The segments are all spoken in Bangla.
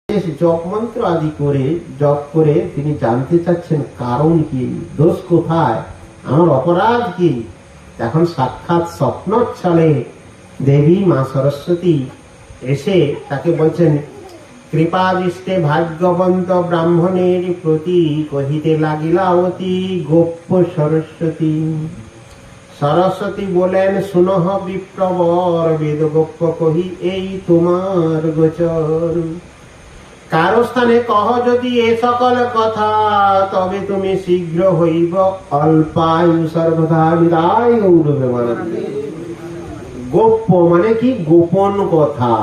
জপ মন্ত্র আদি করে জপ করে তিনি জানতে চাচ্ছেন কারণ কি, দোষ কোথায়, আমার অপরাধ কি। এখন সাক্ষাৎ স্বপ্নচ্ছলে দেবী মা সরস্বতী এসে তাকে বলছেন, কৃপাদৃষ্টে ভাগ্যবন্ত ব্রাহ্মণের প্রতি কহিতে লাগিলা অতি গোপ্য সরস্বতী। সরস্বতী বলেন, শুনহ বিপ্রবর বেদ গোপ্য কহি এই তোমার গোচর। কারো স্থানে কহ যদি এ সকল কথা, তবে তুমি শীঘ্র হইব অল্পায়ু সর্বদা বিদায় গৌরবে মানবে। গোপ্য মানে কি, গোপন কথা।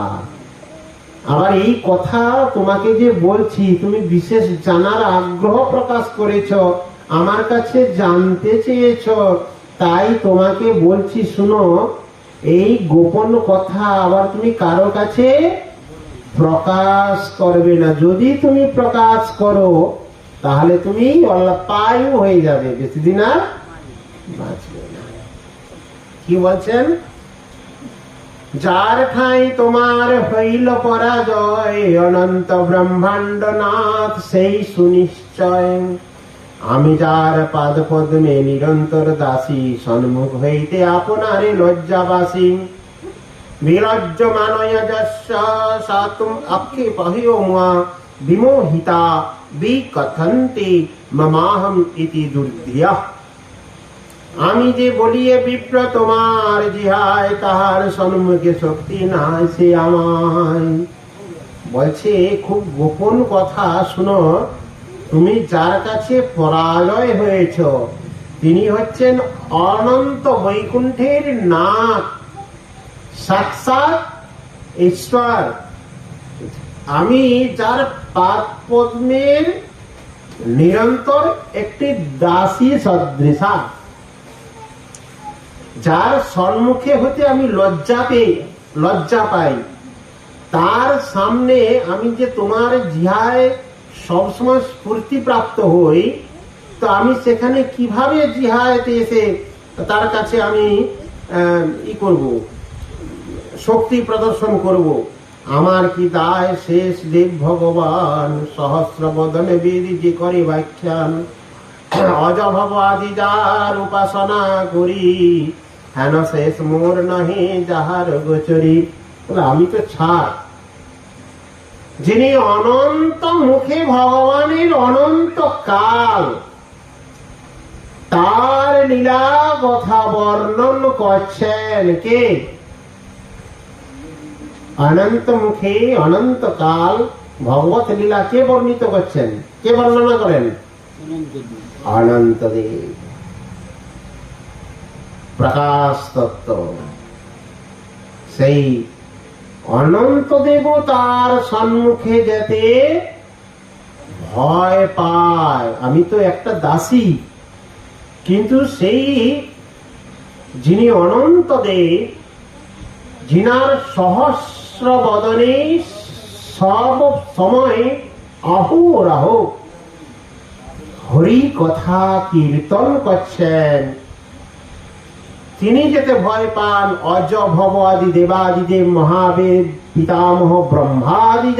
আবার এই কথা তোমাকে যে বলছি, তুমি বিশেষ জানার আগ্রহ প্রকাশ করেছ, আমার কাছে জানতে চেয়েছ, তাই তোমাকে বলছি শুনো। এই গোপন কথা আবার তুমি কারো কাছে প্রকাশ করবে না। যদি তুমি প্রকাশ করো তাহলে তুমি অল্পায়ু হয়ে যাবে, বেশি দিন আর বাঁচবে না। কি বলছেন, যার ঠাই তোমার হইল পরাজয়, অনন্ত ব্রহ্মাণ্ড নাথ সেই সুনিশ্চয়। আমি যার পাদ পদ্মে নিরন্তর দাসী, সন্মুখ হইতে আপনারে লজ্জাবাসী। বিলজ্জ মানয় যস্য সাতুম আক্ষেপহিও মা, বিমোহিতা বিকথন্তি মমাহম ইতি দুর্দ্রিয়াঃ। আমি যে বলিয়ে বিপ্র তোমার জিহায়, তাহার সম্মুখে শক্তি নাই সে আমায়। বলছে খুব গোপন কথা শুনো, তুমি যার কাছে পরাজয় হয়েছ তিনি হচ্ছেন অনন্ত বৈকুণ্ঠের নাথ, সাক্ষাৎ ঈশ্বর। আমি যার পাদ পদ্মের নিরন্তর একটি দাসী সদৃশা, যার সম্মুখে হতে আমি লজ্জা পাই, তার সামনে আমি যে তোমার জিহায় সবসময় স্ফূর্তি প্রাপ্ত হই, তো আমি সেখানে কিভাবে জিহায়তে এসে তার কাছে আমি করব, শক্তি প্রদর্শন করব। আমার কি দায় শেষ দেব ভগবান, সহস্র বদনে বেদ যে করে ব্যাখ্যান। অজভব আদি যার উপাসনা করি, হেন শেষ মোর নহে যাহার গোচরি। আমি তো ছাড়, যিনি অনন্ত মুখে ভগবানের অনন্ত কাল, তার লীলা কথা বর্ণন করছেন কে? অনন্ত মুখে অনন্ত কাল ভগবত লীলা কে বর্ণিত করছেন, কে বর্ণনা করেন? অনন্ত দেব, প্রকাশ তত্ত্ব। সেই অনন্ত দেব তার সম্মুখে যেতে ভয় পায়। আমি তো একটা দাসী, কিন্তু সেই যিনি অনন্ত দেব, যিনার সহস্র বদনে সব সময় অহোরাহ হরি কথা কীর্তন করছেন, তিনি যেতে ভয় পান। অজ ভব আদি দেবাদিদেব মহাবেদ পিতামহ ব্রহ্মাদি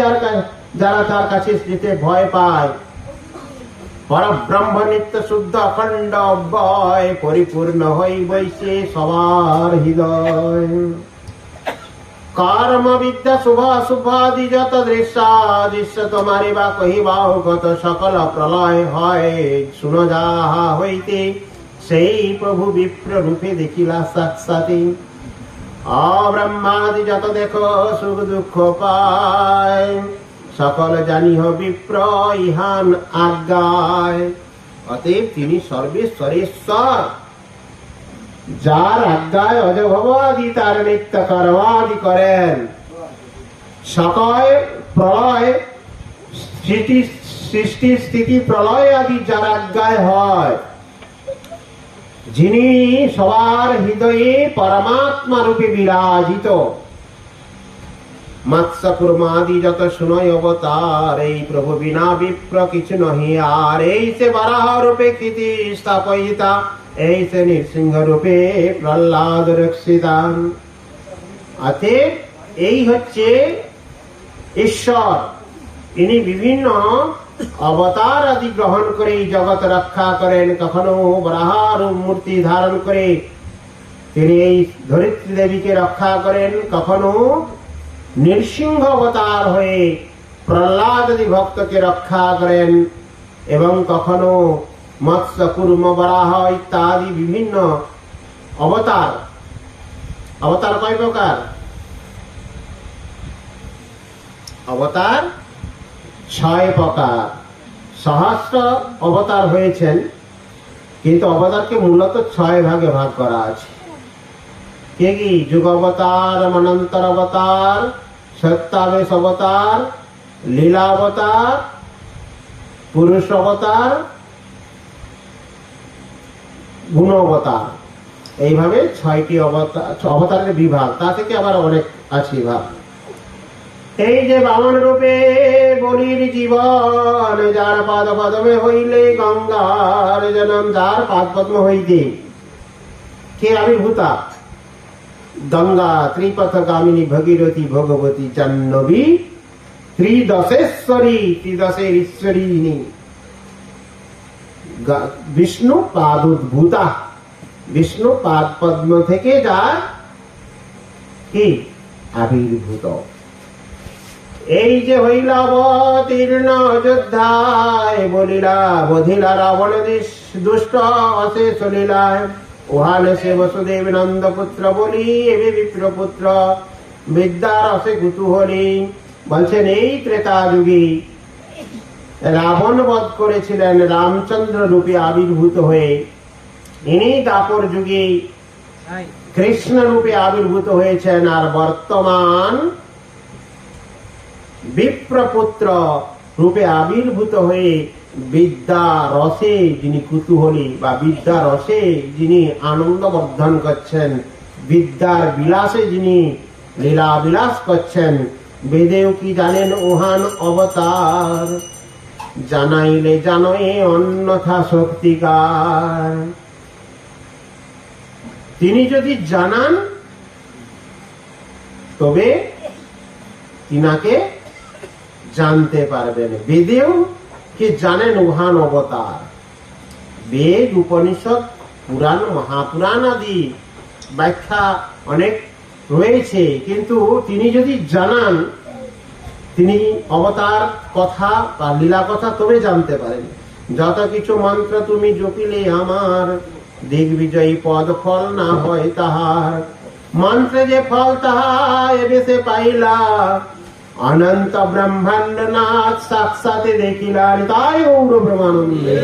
যারা তার কাছে যেতে ভয় পায়। পরব্রহ্ম নিত্য শুদ্ধ অখণ্ড অব্যয়, পরিপূর্ণ হই বৈশে সবার হৃদয়। কর্ম বিদ্যা শুভ অশুভাদি যত দৃশ্য তোমারে বা কহিবা গত সকল প্রলয় হয়। শুনো যাহা হইতে সেই প্রভু বিপ্র রূপে দেখিলা সাক্ষাতে। অব্রহ্মাদি যত দেখো সুখ দুঃখ পায়, সকল জানিহ বিপ্র ইহান আজ্ঞায়। অতএব তিনি সর্বেশ্বরেশ্বর, যার আজ্ঞায় অজভব আদি তার নিত্য কর্মাদি করেন। সকল প্রলয় সৃষ্টি স্থিতি প্রলয় আদি যার আজ্ঞায় হয়, যিনি সবার হৃদয়ে পরমাত্মা রূপে বিরাজিত। মৎস্য কুর্মাদি যত শুনয় অবতার, এই প্রভু বিনা বিপ্র কিছু নহি আর। এই সে বারাহ রূপে কৃতি স্থাপয়িতা, এই সে নৃসিংহ রূপে প্রহ্লাদ রক্ষিতা। অতএব এই হচ্ছে ঈশ্বর, ইনি বিভিন্ন অবতার আদি গ্রহণ করে এই জগৎ রক্ষা করেন। কখনো বরাহার মূর্তি ধারণ করে তিনি এই ধরিত্রী দেবীকে রক্ষা করেন, কখনো নৃসিংহ অবতার হয়ে প্রহ্লাদ আদি ভক্তকে রক্ষা করেন, এবং কখনো মৎস্য কুর্ম বরাহ ইত্যাদি বিভিন্ন অবতার। অবতার কয় প্রকার? অবতার 6 প্রকার। সহস্র অবতার হয়েছেন, কিন্তু অবতারকে মূলত 6 ভাগে ভাগ করা আছে। কে কি? যুগ অবতার, মনন্তর অবতার, সত্যাবেশ অবতার, লীলা অবতার, পুরুষ অবতার, গুণ অবতার। এইভাবে 6টি অবতারের বিভাগ। তা থেকে আবার অনেক আছে ভাগ। এই যে বামন রূপে বলির জীবন, যার পাদ পদ্মে হইলে গঙ্গার জনম, যার পাদ পদ্ম হইতে কে আবির্ভূতা? গঙ্গা ত্রিপথগামিনী ভগীরথী ভগবতী জাহ্নবী ত্রিদশেশ্বরী, ত্রিদশের ঈশ্বরী বিষ্ণু পাদ উদ্ভূতা। বিষ্ণু পাদ পদ্ম থেকে যার কি আবির্ভূত। এই যে হইলা অবতীর্ণ অযোধ্যায়, বলিলা বধিলা রাবণ দুষ্ট অশেষ লীলায়, ওহানে সে বসুদেব নন্দ পুত্র বলি এবে বিপ্রপুত্র বিদ্যার অসে কুতূহলী। বলছেন এই ত্রেতা যুগে রাবণ বধ করেছিলেন রামচন্দ্র রূপে আবির্ভূত হয়ে। ইনি দাপর যুগে কৃষ্ণ রূপে আবির্ভূত হয়েছেন। আর বর্তমান বিপ্রপুত্র রূপে আবির্ভূত হয়ে বিদ্যা রসে যিনি কুতূহলী, বা বিদ্যা রসে যিনি আনন্দ বর্ধন করছেন, বিদ্যার বিলাসে যিনি লীলা বিলাস করছেন। বেদেও কি জানেন ওহান অবতার, জানাইলে জানয়ে অন্যথা শক্তিকার। তিনি যদি জানান তবে তিনাকে জানতে পারবেন। বেদেও কে জানেন উহান অবতার। বেদ, উপনিষদ, পুরাণ, মহাপুরাণ আদি ব্যাখ্যা অনেক রয়েছে, কিন্তু তিনি যদি জানান, তিনি অবতার কথা বা লীলা কথা তবে জানতে পারেন। যত কিছু মন্ত্র তুমি জপিলে আমার, দিগ্বিজয়ী পদ ফল না হয় তাহার। মন্ত্রে যে ফল তাহা এবে সে পাইলা, অনন্ত ব্রহ্মাণ্ড নাথ সাক্ষাতে দেখিলাম। তাই গৌর ব্রহ্মানন্দে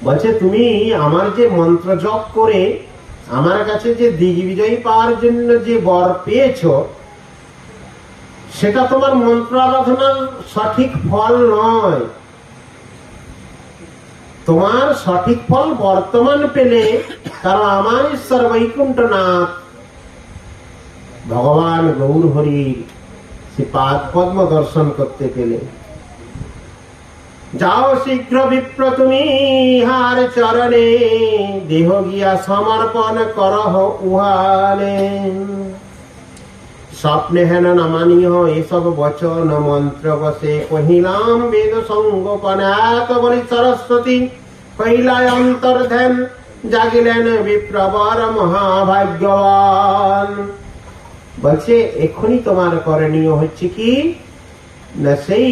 বলছে, তুমি আমার যে মন্ত্র জপ করে আমার কাছে যে দিগ্বিজয়ী পাওয়ার জন্য যে বর পেয়েছ, সেটা তোমার মন্ত্র আরাধনার সঠিক ফল নয়। তোমার সঠিক ফল বর্তমান পেলে, কারণ আমার ঈশ্বর বৈকুণ্ঠনাথ ভগবান গৌর হরির সে পাদ পদ্ম দর্শন করতে পেলে। যাও শীঘ্র বিপ্র তুমি হার চরণে, দেহ গিয়া সমর্পণ করহ উহানে। স্বপ্নে হেন না মানিও এসব বচন, মন্ত্র বসে কহিলাম বেদ সঙ্গোপন। এত বলি সরস্বতী কহিলায় অন্তর্ধ্যান, জাগিলেন বিপ্রবর মহাভাগ্যবান। বলছে এক্ষুনি তোমার করণীয় হচ্ছে কি না, সেই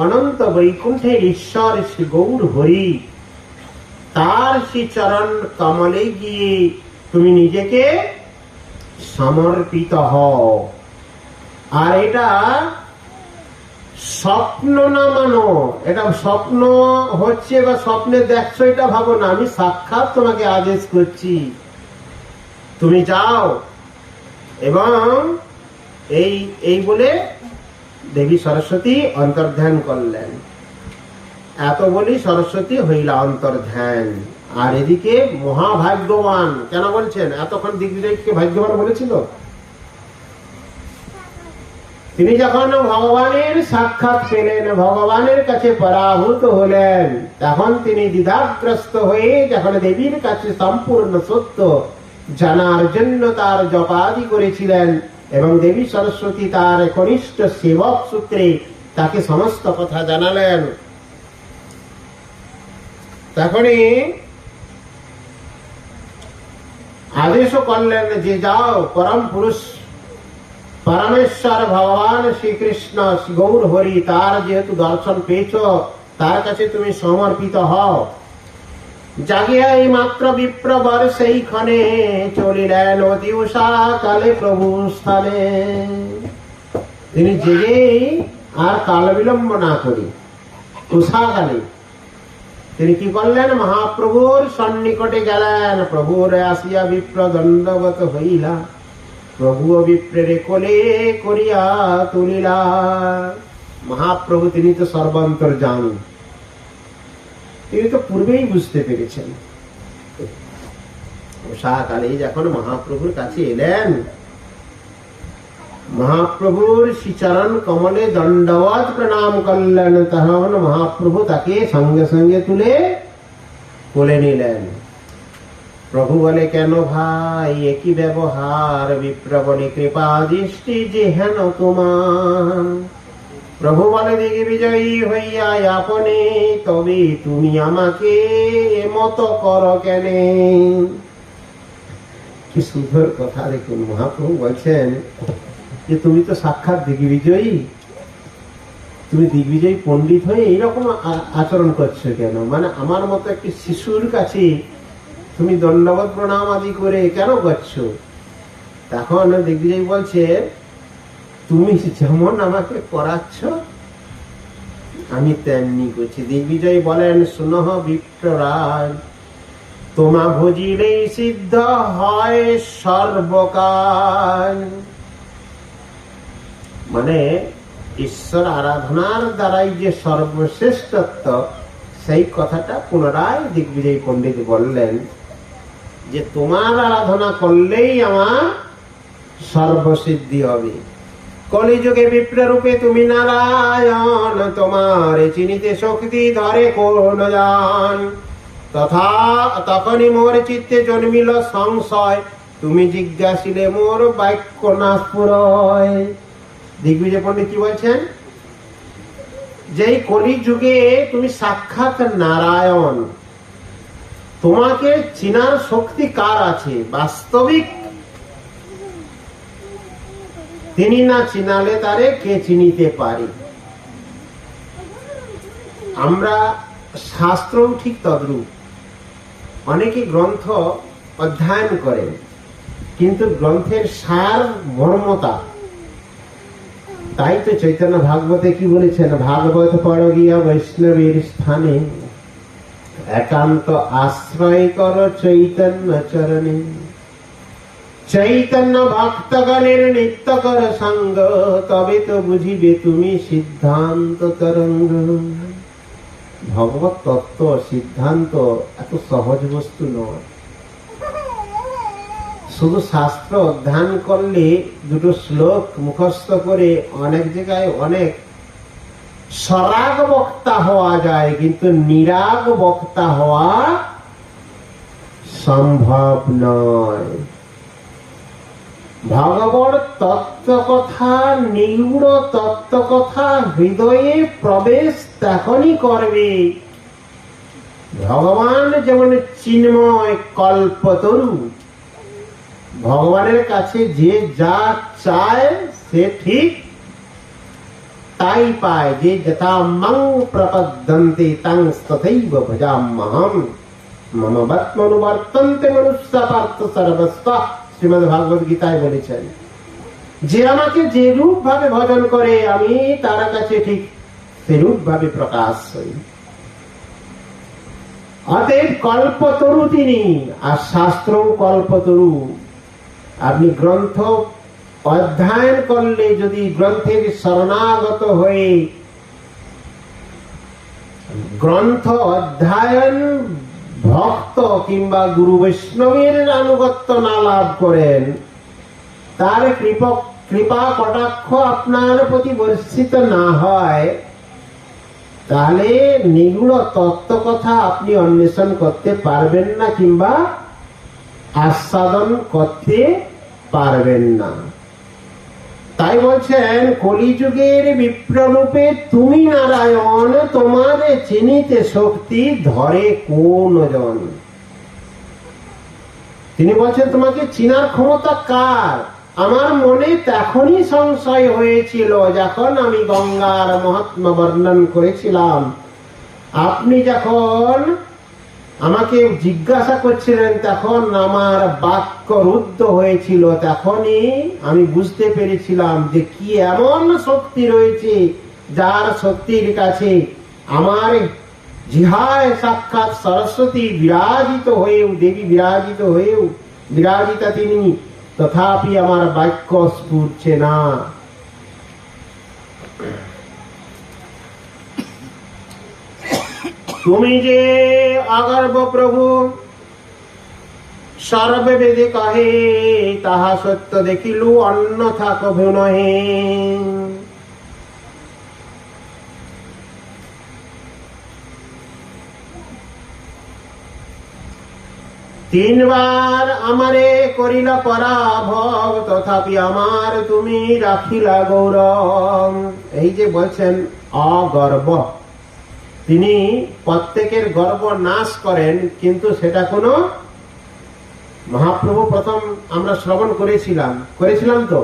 অনন্ত বৈকুণ্ঠের ঈশ্বর শ্রী গৌর হরি, তার শ্রী চরণ কমলে গিয়ে তুমি নিজেকে সমর্পিত হও। আর এটা স্বপ্ন না মানো, এটা স্বপ্ন হচ্ছে বা স্বপ্নে দেখছো এটা ভাবো না। আমি সাক্ষাৎ তোমাকে আদেশ করছি, তুমি যাও। এবং এই বলে দেবী সরস্বতী অন্তর্ধান করলেন। এত বলি সরস্বতী হইলা অন্তর্ধান। আর এদিকে মহাভাগ্যবান কেন বলছেন? এতক্ষণ দিগ্বিজয়কে ভাগ্যবান বলেছিল। তিনি যখন ভগবানের সাক্ষাৎ পেলেন, ভগবানের কাছে পরাভূত হলেন, তখন তিনি দ্বিধাগ্রস্ত হয়ে যখন দেবীর কাছে সম্পূর্ণ সত্য জানার জন্য তার জপাদি করেছিলেন, এবং দেবী সরস্বতী তার কনিষ্ঠ সেবক সূত্রে তাকে সমস্ত কথা জানালেন। তখনই আদেশও করলেন যে যাও, পরম পুরুষ পরমেশ্বর ভগবান শ্রীকৃষ্ণ গৌর হরি, তার যেহেতু দর্শন পেয়েছ, তার কাছে তুমি সমর্পিত হও। জাগিয়া এই মাত্র বিপ্রবর সেইখানে চলিলেন অতি উষা কালে প্রভু স্থানে। তিনি জেগেই আর কাল বিলম্ব না করি উষাকালে তিনি কি করলেন, মহাপ্রভুর সন্নিকটে গেলেন। প্রভুর আসিয়া বিপ্র দণ্ডবত হইলা, প্রভু বিপ্রের কোলে করিয়া তুলিলা। মহাপ্রভু তিনি তো সর্বান্তর্যামী, তিনি তো পূর্বেই বুঝতে পেরেছেন। উষাকালে যখন মহাপ্রভুর কাছে এলেন, মহাপ্রভুর শ্রীচরণ কমলে দণ্ডবত প্রণাম করলেন। তখন মহাপ্রভু তাকে সঙ্গে সঙ্গে তুলে কোলে নিলেন। প্রভু বলে, কেন ভাই একই ব্যবহার? বিপ্র বলে, কৃপা দৃষ্টি যে হেন তোমার। প্রভু বলে, দেখি বিজয়ী হইয়া আপনে, তবে তুমি আমাকে মত করো কেনে? কি সুন্দর কথা! দেখুন, মহাপ্রভু বলছেন যে তুমি তো সাক্ষাৎ দিগ্বিজয়ী, তুমি দিগ্বিজয়ী পণ্ডিত হয়ে এইরকম আচরণ করছো কেন? মানে আমার মতো একটি শিশুর কাছে তুমি দণ্ডবত প্রণাম আদি করে কেন করছো? তখন দিগ্বিজয়ী বলছে, তুমি যেমন আমাকে করাচ্ছ আমি তেমনি করছি। দিগ্বিজয়ী বলেন, শুনহ বিপ্ররাজ, তোমা ভজিলেই সিদ্ধ হয় সর্বকাল। মানে ঈশ্বর আরাধনার দ্বারাই যে সর্বশ্রেষ্ঠত্ব, সেই কথাটা পুনরায় দিগ্বিজয়ী পণ্ডিত বললেন যে তোমার আরাধনা করলেই আমার সর্বসিদ্ধি হবে। কলিযুগে বিপ্ররূপে তুমি নারায়ণ, তোমার চিনিতে শক্তি ধরে কোন জান। তথা তখনই মোর চিত্তে জন্মিল সংশয়, তুমি জিজ্ঞাসিলে মোর বাক্য না স্ফুরয়। দিগ্বিজয় পণ্ডিত কি বলছেন, যে কলিযুগে তুমি সাক্ষাৎ নারায়ণ, তোমাকে চিনার শক্তি কার আছে? বাস্তবিক তিনি না চিনালে তারে কে চিনিতে পারে? আমরা শাস্ত্রও ঠিক তদ্রূপ। অনেকে গ্রন্থ অধ্যয়ন করেন, কিন্তু গ্রন্থের সার মর্মতা। তাই তো চৈতন্য ভাগবতে কি বলেছেন, ভাগবত পড় গিয়া বৈষ্ণবের স্থানে, একান্ত আশ্রয় কর চৈতন্য চরণে। চৈতন্য ভক্তগণের নিত্য কর সঙ্গ, তবে তো বুঝিবে তুমি সিদ্ধান্ত তরঙ্গ। ভগবত তত্ত্ব সিদ্ধান্ত এত সহজ বস্তু নয়। শুধু শাস্ত্র অধ্যয়ন করলে, দুটো শ্লোক মুখস্থ করে অনেক জায়গায় অনেক সরাগ বক্তা হওয়া যায়, কিন্তু নিরাগ বক্তা হওয়া সম্ভব নয়। ভগবত তত্ত্ব কথা, নিগূঢ় তত্ত্ব কথা হৃদয়ে প্রবেশ তখনই করবে, ভগবান যেমন চিন্ময় কল্পতরু। ভগবানের কাছে যে যা চায় সে ঠিক তাই পায়। যে যথা মং প্রপদ্যন্তে তং তথৈব ভজাম্যহম, মম বর্তন্তে মনুষ্য পার্থ সর্বস্ব। শ্রীমদ্ ভাগবত গীতায় বলেছেন, যে আমাকে যে রূপ ভাবে ভজন করে আমি তার কাছে ঠিক সেরূপ ভাবে প্রকাশ হই। অতএব কল্পতরু তিনি, আর শাস্ত্র কল্পতরু। আপনি গ্রন্থ অধ্যয়ন করলে, যদি গ্রন্থের শরণাগত হয়ে গ্রন্থ অধ্যয়ন ভক্ত কিংবা গুরু বৈষ্ণবের আনুগত্য না লাভ করেন, তার কৃপা কটাক্ষ আপনার প্রতি বর্ষিত না হয়, তাহলে নিগূঢ় তত্ত্ব কথা আপনি অন্বেষণ করতে পারবেন না কিংবা আস্বাদন করতে পারবেন না। তাই বলছেন কলিযুগের বিপ্ররূপে তুমি নারায়ণ, তোমারে চিনিতে শক্তি ধরে কোন জন। তিনি বলছেন তোমাকে চিনার ক্ষমতা কার? আমার মনে তখনই সংশয় হয়েছিল যখন আমি গঙ্গার মহাত্মা বর্ণন করেছিলাম। আপনি যখন আমাকে জিজ্ঞাসা করছিলেন তখন আমার বাক্য রুদ্ধ হয়েছিল। তখনই আমি বুঝতে পেরেছিলাম যে কি এমন শক্তি রয়েছে যার শক্তির কাছে আমার জিহায় সাক্ষাৎ সরস্বতী বিরাজিত হয়েও, দেবী বিরাজিত হয়েও, বিরাজিতা তিনি, তথাপি আমার বাক্য স্ফুরছে না। তুমি যে অগর্ব প্রভু, সর্বে বেদে কহে, তাহা সত্য দেখিলু, অন্যথা কভু নহে। তিনবার আমারে করিলা পরাভব, তথাপি আমার তুমি রাখিলা গৌরব। এই যে বলছেন অগর্ব, তিনি প্রত্যেকের গর্ব নাশ করেন, কিন্তু সেটা কোনো মহাপ্রভু প্রথম আমরা শ্রবণ করেছিলাম তো।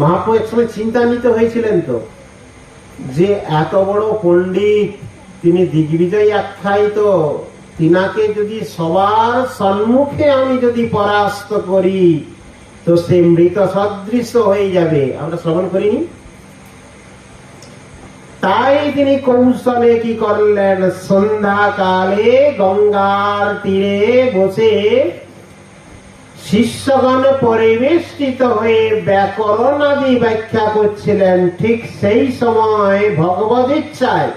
মহাপ্রভু একসময় চিন্তান্বিত হয়েছিলেন তো যে এত বড় পণ্ডিত, তিনি দিগ্বিজয় আখ্যায়িত, তিনাকে যদি সবার সম্মুখে আমি যদি পরাস্ত করি তো সে মৃত সদৃশ হয়ে যাবে। আমরা শ্রবণ করিনি? তাই তিনি কৌশলে কি করলেন, সন্ধ্যাকালে গঙ্গার তীরে বসে শিষ্যগণ পরিবেষ্টিত হয়ে ব্যাকরণ আদি ব্যাখ্যা করছিলেন। ঠিক সেই সময় ভগবদ ইচ্ছায়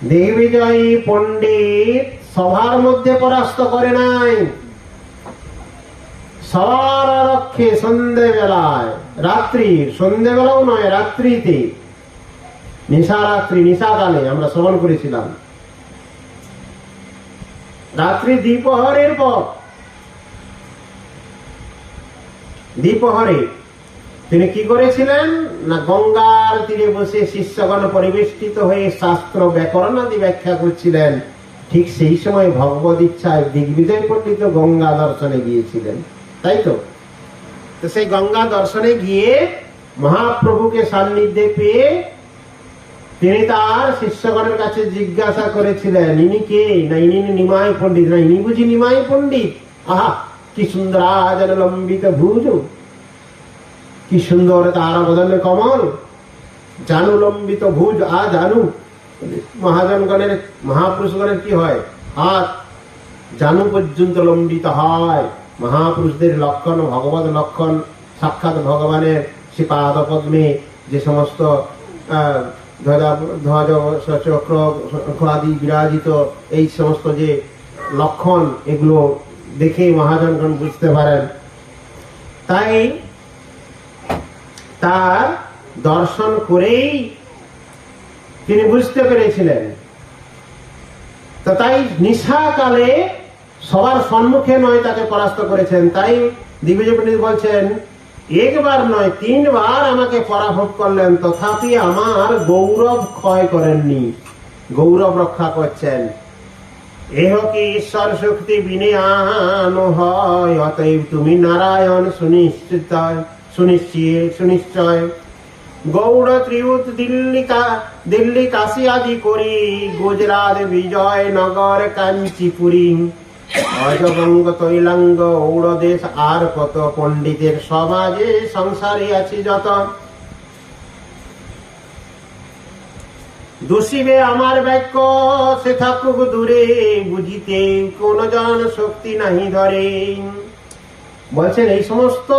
দিগ্বিজয়ী পণ্ডিত সভার মধ্যে পরাস্ত করে নাই, সবার রক্ষে সন্ধ্যেবেলায়, সন্ধ্যেবেলাও নয়, রাত্রিতে, নিশাকালে আমরা শ্রবণ করেছিলাম। রাত্রি দ্বিপ্রহরের পর, দ্বিপ্রহরে তিনি কি করেছিলেন না, গঙ্গার তীরে বসে শিষ্যগণ পরিবেষ্টিত হয়ে শাস্ত্র ব্যাকরণ আদি ব্যাখ্যা করছিলেন। ঠিক সেই সময় ভগবদ ইচ্ছায় দিগ্বিজয় পণ্ডিত গঙ্গা দর্শনে গিয়েছিলেন, তাই তো? সেই গঙ্গা দর্শনে গিয়ে মহাপ্রভুকে সান্নিধ্যে পেয়ে তিনি তার শিষ্যগণের কাছে জিজ্ঞাসা করেছিলেন, ইনি কে? না ইনি নিমাই পণ্ডিত। না ইনি বুঝি নিমাই পণ্ডিত? আহা, কি সুন্দর আজন লম্বিত ভুজ, কি সুন্দর তার বদনে কমল, জানু লম্বিত ভুজ। জানু মহাজনগণের, মহাপুরুষগণের কি হয়? হাত জানু পর্যন্ত লম্বিত হয়। মহাপুরুষদের লক্ষণ, ভগবত লক্ষণ, সাক্ষাৎ ভগবানের সে পাদ পদ্মে যে সমস্ত ধ্বজ চক্র আদি বিরাজিত, এই সমস্ত যে লক্ষণ, এগুলো দেখে মহাজনগণ বুঝতে পারেন। তাই তার দর্শন করেই তিনি বুঝতে পেরেছিলেন। তো তাই নিশাকালে সবার সম্মুখে নয়, তাকে পরাস্ত করেছেন। তাই দিগ্বিজয় পণ্ডিত বলছেন, একবার নয়, তিনবার আমাকে পরাভব করলেন, তথাপি আমার গৌরব ক্ষয় করেননি, গৌরব রক্ষা করছেন। এহ কি ঈশ্বর শক্তি বিনয়ান হয়, অতএব তুমি নারায়ণ সুনিশ্চয়। গৌড় ত্রিউত দিল্লি কাশী আদি করি, গুজরাট বিজয় নগর কাঞ্চিপুরী, অজবঙ্গ তৈলাঙ্গ ঔড় দেশ, আর কত পণ্ডিতের সমাজে সংসারে আছি যত। দোষিবে আমার বাক্য সে থাকুক দূরে, বুঝিতে কোন জন শক্তি নাহি ধরে। বলছেন এই সমস্ত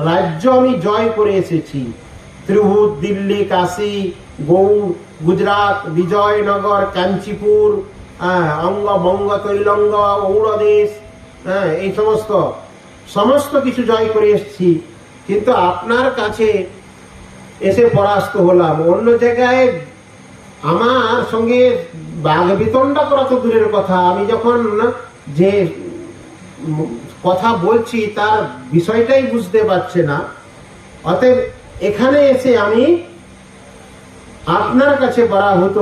রাজ্য আমি জয় করে এসেছি, ত্রিভুজ, দিল্লি, কাশী, গৌড়, গুজরাট, বিজয়নগর, কাঞ্চিপুর, অঙ্গ বঙ্গ তৈলঙ্গ ঔড়দেশ, এই সমস্ত কিছু জয় করে এসেছি, কিন্তু আপনার কাছে এসে পরাস্ত হলাম। অন্য জায়গায় আমার সঙ্গে বাঘ বিতণ্ডা করা তো দূরের কথা, আমি যখন যে কথা বলছি তার বিষয়টাই বুঝতে পারছে না। অতএব এখানে এসে আমি আপনার কাছে বলা হতো